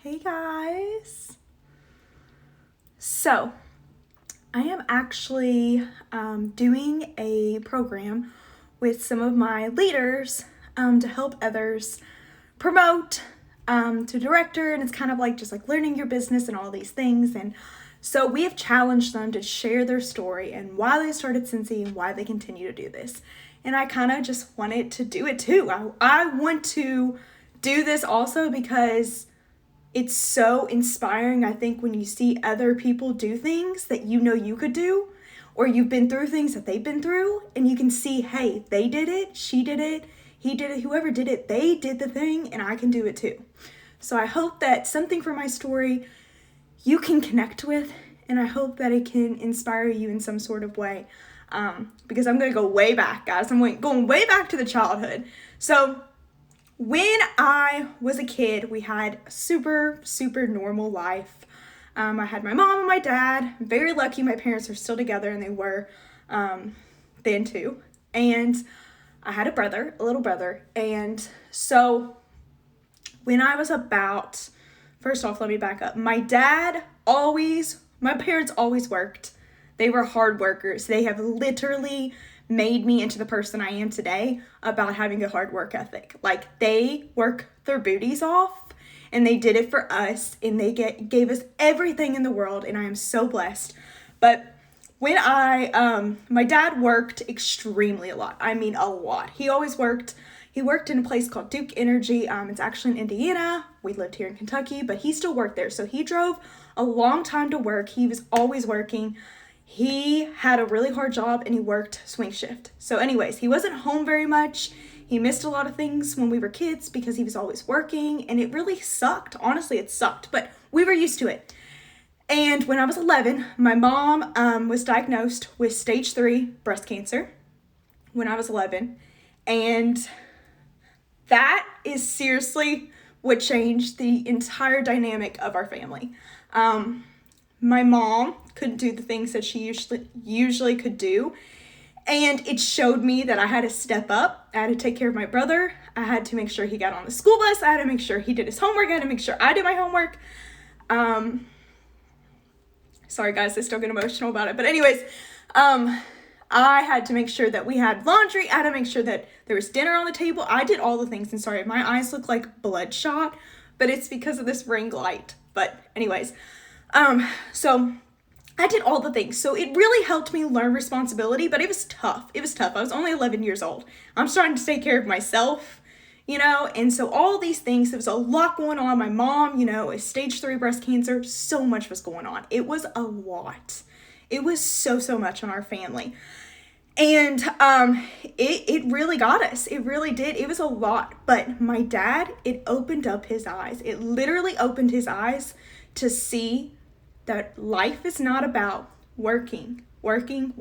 Hey guys. So, I am actually doing a program with some of my leaders to help others promote to director, and it's kind of like just like learning your business and all these things. And so we have challenged them to share their story and why they started Scentsy and why they continue to do this. And I kind of just wanted to do it too. I want to do this also because it's so inspiring, I think, when you see other people do things that you know you could do, or you've been through things that they've been through, and you can see, hey, they did it, she did it, he did it, whoever did it, they did the thing, and I can do it too. So I hope that something from my story you can connect with, and I hope that it can inspire you in some sort of way, because I'm going to go way back, guys. I'm going way back to the childhood. So when I was a kid, we had a super normal life. I had my mom and my dad. I'm very lucky my parents are still together, and they were then too. And I had a little brother. And so when I was about, first off, let me back up. My parents always worked. They were hard workers. They have literally made me into the person I am today about having a hard work ethic. Like, they work their booties off, and they did it for us, and they gave us everything in the world, and I am so blessed. But when my dad worked extremely a lot. I mean, a lot. He always worked. He worked in a place called Duke Energy. It's actually in Indiana. We lived here in Kentucky, but he still worked there. So he drove a long time to work. He was always working. He had a really hard job, and he worked swing shift. So anyways, he wasn't home very much. He missed a lot of things when we were kids because he was always working, and it really sucked. Honestly, it sucked, but we were used to it. And when I was 11, my mom was diagnosed with stage 3 breast cancer when I was 11. And that is seriously what changed the entire dynamic of our family. My mom couldn't do the things that she usually could do. And it showed me that I had to step up. I had to take care of my brother. I had to make sure he got on the school bus. I had to make sure he did his homework. I had to make sure I did my homework. Sorry guys, I still get emotional about it. But anyways, I had to make sure that we had laundry. I had to make sure that there was dinner on the table. I did all the things. And sorry, my eyes look like bloodshot, but it's because of this ring light. But anyways, so I did all the things. So it really helped me learn responsibility, but it was tough. I was only 11 years old. I'm starting to take care of myself, and so all these things, there was a lot going on. My mom, is stage 3 breast cancer. So much was going on. It was a lot. It was so much on our family. And it really got us. It really did. It was a lot. But my dad, it opened up his eyes. It literally opened his eyes to see that life is not about working, and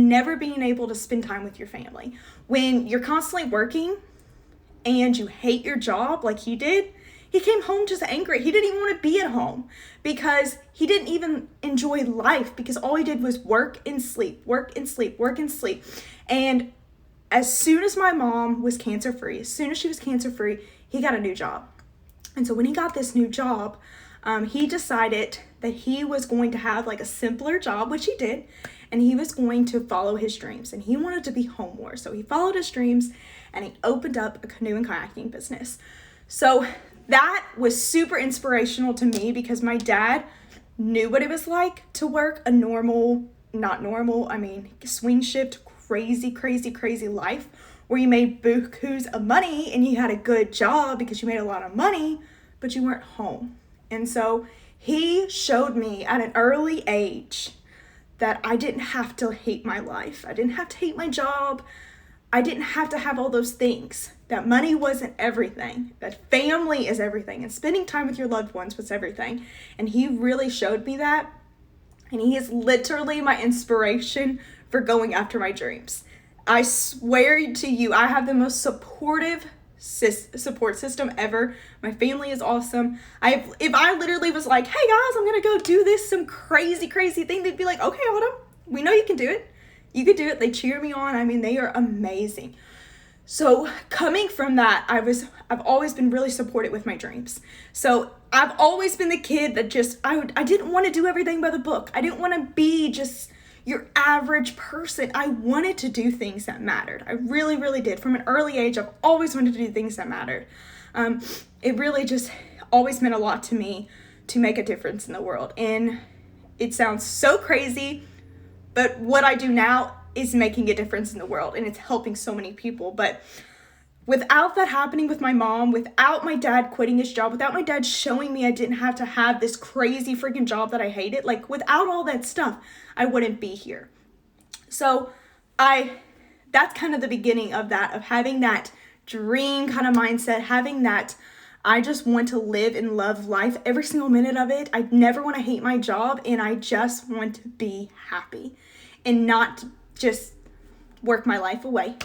never being able to spend time with your family. When you're constantly working and you hate your job like he did, he came home just angry. He didn't even want to be at home because he didn't even enjoy life, because all he did was work and sleep. And as soon as my mom was cancer-free, he got a new job. And so when he got this new job, he decided that he was going to have like a simpler job, which he did, and he was going to follow his dreams, and he wanted to be home more. So he followed his dreams, and he opened up a canoe and kayaking business. So that was super inspirational to me, because my dad knew what it was like to work a swing shift, crazy life, where you made bukus of money and you had a good job because you made a lot of money, but you weren't home. And so he showed me at an early age that I didn't have to hate my life. I didn't have to hate my job. I didn't have to have all those things. That money wasn't everything. That family is everything. And spending time with your loved ones was everything. And he really showed me that. And he is literally my inspiration for going after my dreams. I swear to you, I have the most supportive support system ever. My family is awesome. If I literally was like, hey guys, I'm gonna go do this some crazy thing, they'd be like, okay, Autumn, we know you can do it. You can do it. They cheer me on. I mean, they are amazing. So coming from that, I've always been really supported with my dreams. So I've always been the kid that just, I didn't want to do everything by the book. I didn't want to be just your average person. I wanted to do things that mattered. I really, really did. From an early age, I've always wanted to do things that mattered. It really just always meant a lot to me to make a difference in the world. And it sounds so crazy, but what I do now is making a difference in the world, and it's helping so many people. But without that happening with my mom, without my dad quitting his job, without my dad showing me I didn't have to have this crazy freaking job that I hated, like without all that stuff, I wouldn't be here. So that's kind of the beginning of that, of having that dream kind of mindset, having that I just want to live and love life every single minute of it. I never want to hate my job, and I just want to be happy and not just work my life away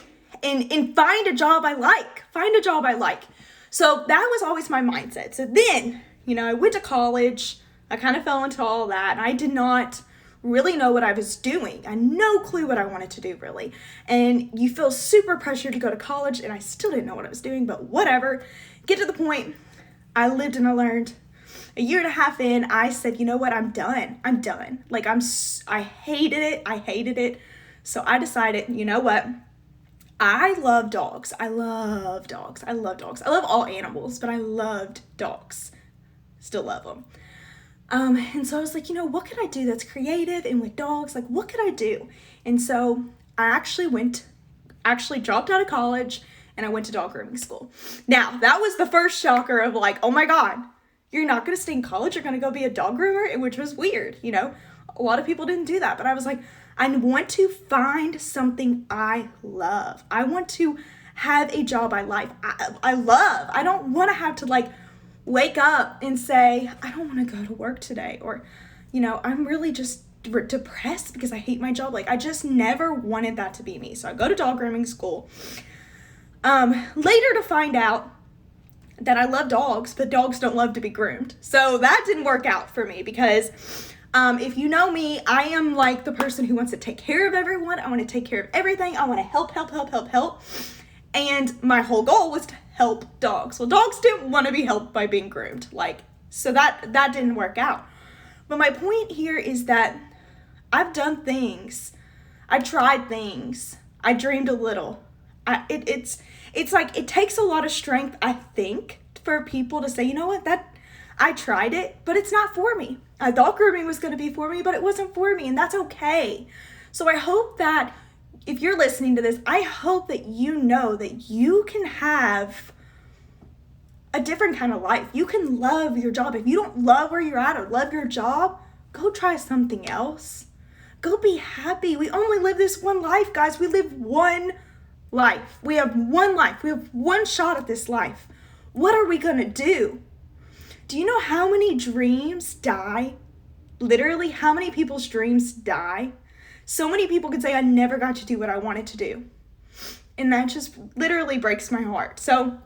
and find a job I like. So that was always my mindset. So then, I went to college. I kind of fell into all that, and I did not really know what I was doing. I had no clue what I wanted to do, really. And you feel super pressured to go to college, and I still didn't know what I was doing, but whatever. Get to the point, I lived and I learned. A year and a half in, I said, you know what, I'm done. Like, I hated it. So I decided, you know what, I love dogs. I love all animals, but I loved dogs. Still love them. And so I was like, what could I do that's creative and with dogs? Like, what could I do? And so I actually dropped out of college, and I went to dog grooming school. Now, that was the first shocker of like, oh my God, you're not going to stay in college. You're going to go be a dog groomer, which was weird. A lot of people didn't do that, but I was like, I want to find something I love. I want to have a job I like. I love. I don't want to have to like wake up and say, I don't want to go to work today. Or, I'm really just depressed because I hate my job. Like, I just never wanted that to be me. So I go to dog grooming school. Later to find out that I love dogs, but dogs don't love to be groomed. So that didn't work out for me because if you know me, I am like the person who wants to take care of everyone. I want to take care of everything. I want to help. And my whole goal was to help dogs. Well, dogs didn't want to be helped by being groomed. So that didn't work out. But my point here is that I've done things. I tried things. I dreamed a little. It's like it takes a lot of strength, I think, for people to say, you know what, that I tried it, but it's not for me. I thought grooming was going to be for me, but it wasn't for me, and that's okay. So I hope that if you're listening to this, I hope that you know that you can have a different kind of life. You can love your job. If you don't love where you're at or love your job, go try something else. Go be happy. We only live this one life, guys. We live one life. We have one life. We have one shot at this life. What are we going to do? Do you know how many dreams die? Literally, how many people's dreams die? So many people could say, I never got to do what I wanted to do. And that just literally breaks my heart. So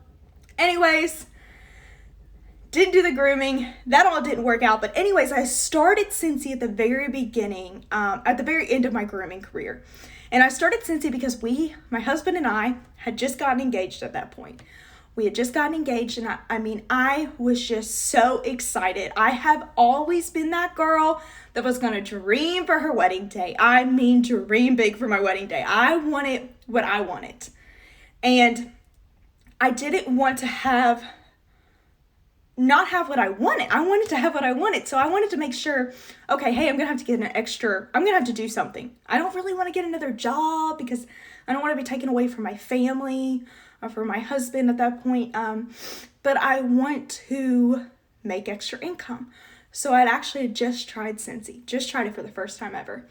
anyways, didn't do the grooming. That all didn't work out. But anyways, I started Scentsy at the very beginning, at the very end of my grooming career. And I started Scentsy because my husband and I had just gotten engaged at that point. We had just gotten engaged, and I was just so excited. I have always been that girl that was going to dream for her wedding day. Dream big for my wedding day. I wanted what I wanted. And I didn't want to not have what I wanted. I wanted to have what I wanted. So I wanted to make sure, okay, hey, I'm going to have to get I'm going to have to do something. I don't really want to get another job because I don't want to be taken away from my family or from my husband at that point. But I want to make extra income. So I'd actually just tried Scentsy, just tried it for the first time ever.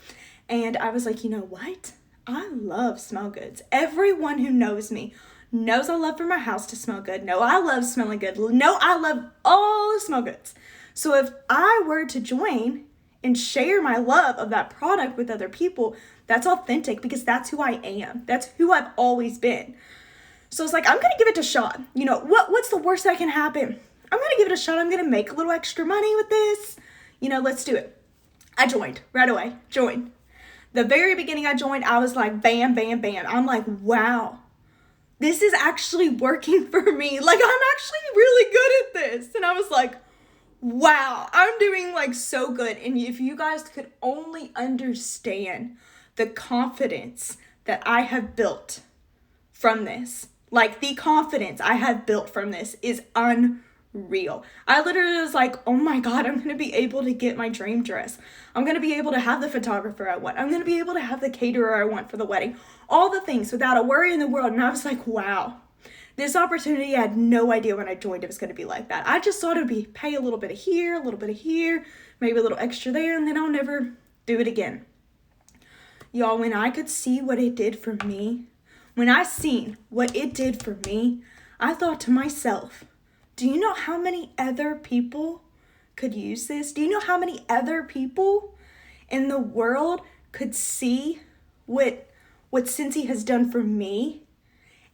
And I was like, you know what? I love smell goods. Everyone who knows me knows I love for my house to smell good. No, I love smelling good. No, I love all the smell goods. So if I were to join and share my love of that product with other people, that's authentic because that's who I am. That's who I've always been. So it's like, I'm going to give it a shot. What's the worst that can happen? I'm going to give it a shot. I'm going to make a little extra money with this. Let's do it. I joined right away. The very beginning I joined, I was like, bam, bam, bam. I'm like, wow. this is actually working for me. Like, I'm actually really good at this. And I was like, wow, I'm doing like so good. And if you guys could only understand the confidence that I have built from this, like the confidence I have built from this is unreal. I literally was like, oh my God, I'm going to be able to get my dream dress. I'm going to be able to have the photographer I want. I'm going to be able to have the caterer I want for the wedding. All the things without a worry in the world. And I was like, wow. This opportunity, I had no idea when I joined it was going to be like that. I just thought it would be pay a little bit of here, a little bit of here, maybe a little extra there, and then I'll never do it again. Y'all, when I could see what it did for me, when I seen what it did for me, I thought to myself, do you know how many other people could use this? Do you know how many other people in the world could see what Scentsy has done for me?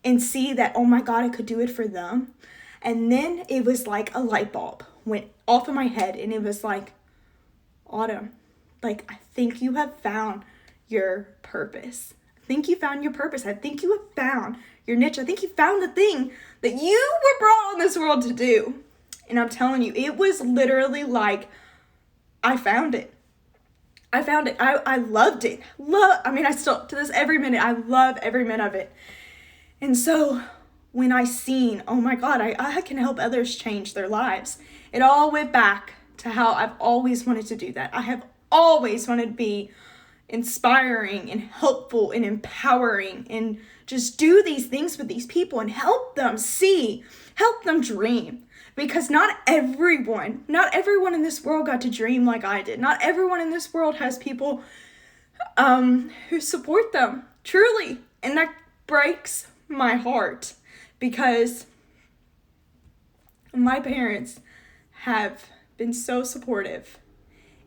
And see that, oh my God, I could do it for them. And then it was like a light bulb went off of my head. And it was like, Autumn, like, I think you have found your purpose. I think you found your purpose. I think you have found your niche. I think you found the thing that you were brought on this world to do. And I'm telling you, it was literally like, I found it. I found it. I loved it. I still, to this every minute, I love every minute of it. And so when I seen, oh my God, I can help others change their lives, it all went back to how I've always wanted to do that. I have always wanted to be inspiring and helpful and empowering and just do these things with these people and help them see, help them dream. Because not everyone in this world got to dream like I did. Not everyone in this world has people who support them, truly. And that breaks my heart because my parents have been so supportive,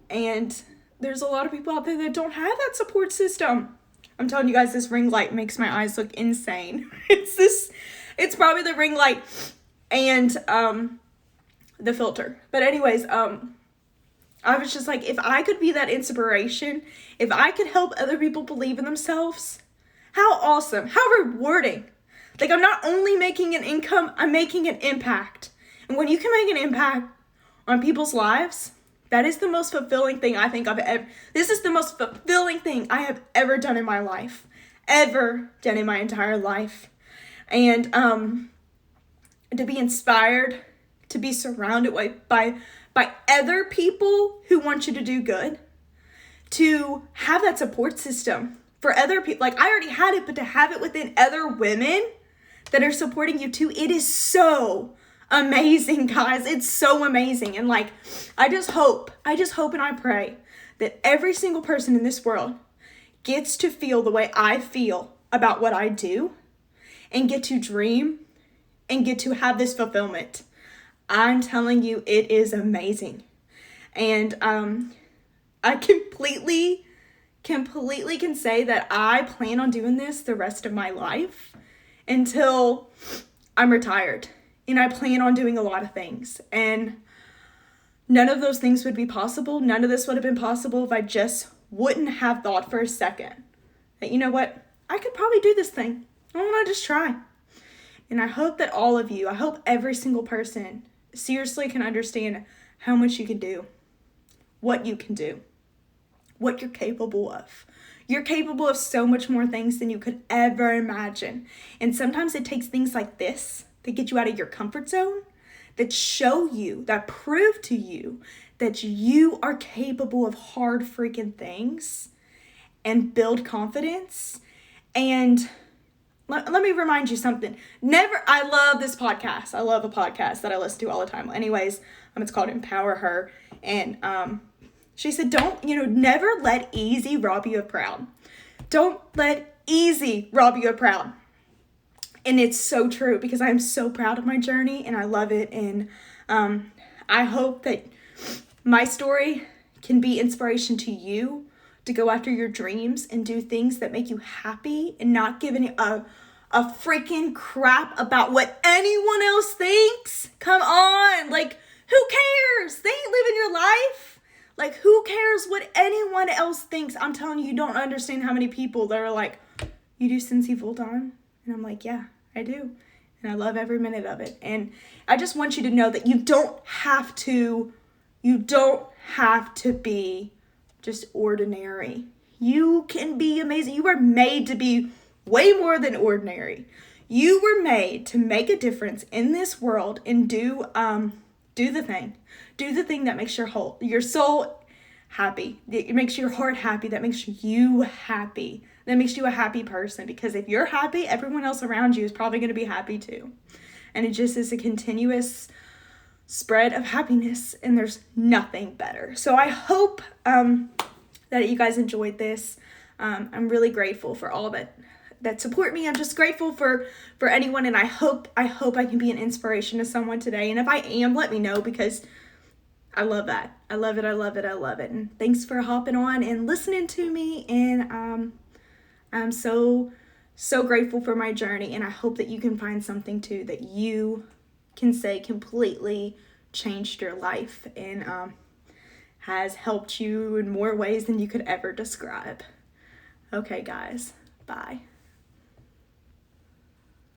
and there's a lot of people out there that don't have that support system. I'm telling you guys, this ring light makes my eyes look insane. It's probably the ring light and the filter. But anyways, I was just like, if I could be that inspiration, if I could help other people believe in themselves, how awesome, how rewarding. Like, I'm not only making an income, I'm making an impact. And when you can make an impact on people's lives, that is the most fulfilling thing I think this is the most fulfilling thing I have ever done in my life. Ever done in my entire life. And to be inspired, to be surrounded by other people who want you to do good, to have that support system for other people. Like, I already had it, but to have it within other women that are supporting you too, it is so amazing, guys. It's so amazing. And like, I just hope and I pray that every single person in this world gets to feel the way I feel about what I do and get to dream and get to have this fulfillment. I'm telling you, it is amazing. And I completely can say that I plan on doing this the rest of my life until I'm retired. And I plan on doing a lot of things. And none of those things would be possible. None of this would have been possible if I just wouldn't have thought for a second that, you know what, I could probably do this thing. I want to just try. And I hope that all of you, I hope every single person seriously can understand how much you can do, what you can do, what you're capable of. You're capable of so much more things than you could ever imagine. And sometimes it takes things like this that get you out of your comfort zone, that show you, that prove to you that you are capable of hard freaking things and build confidence. And let me remind you something. I love this podcast. I love a podcast that I listen to all the time. Anyways, it's called Empower Her. And she said, never let easy rob you of proud. Don't let easy rob you of proud. And it's so true, because I'm so proud of my journey and I love it. And I hope that my story can be inspiration to you to go after your dreams and do things that make you happy and not give a freaking crap about what anyone else thinks. Come on. Like, who cares? They ain't living your life. Like, who cares what anyone else thinks? I'm telling you, you don't understand how many people that are like, you do Scentsy full time? And I'm like, yeah, I do. And I love every minute of it. And I just want you to know that you don't have to be just ordinary. You can be amazing. You were made to be way more than ordinary. You were made to make a difference in this world and do the thing. Do the thing that makes your soul happy. It makes your heart happy. That makes you happy. That makes you a happy person. Because if you're happy, everyone else around you is probably going to be happy too. And it just is a continuous spread of happiness, and there's nothing better. So I hope that you guys enjoyed this. I'm really grateful for all that support me. I'm just grateful for anyone, and I hope I can be an inspiration to someone today. And if I am, let me know, because I love that. I love it. And thanks for hopping on and listening to me. And I'm so grateful for my journey, and I hope that you can find something too that you can say completely changed your life and has helped you in more ways than you could ever describe. Okay, guys, bye.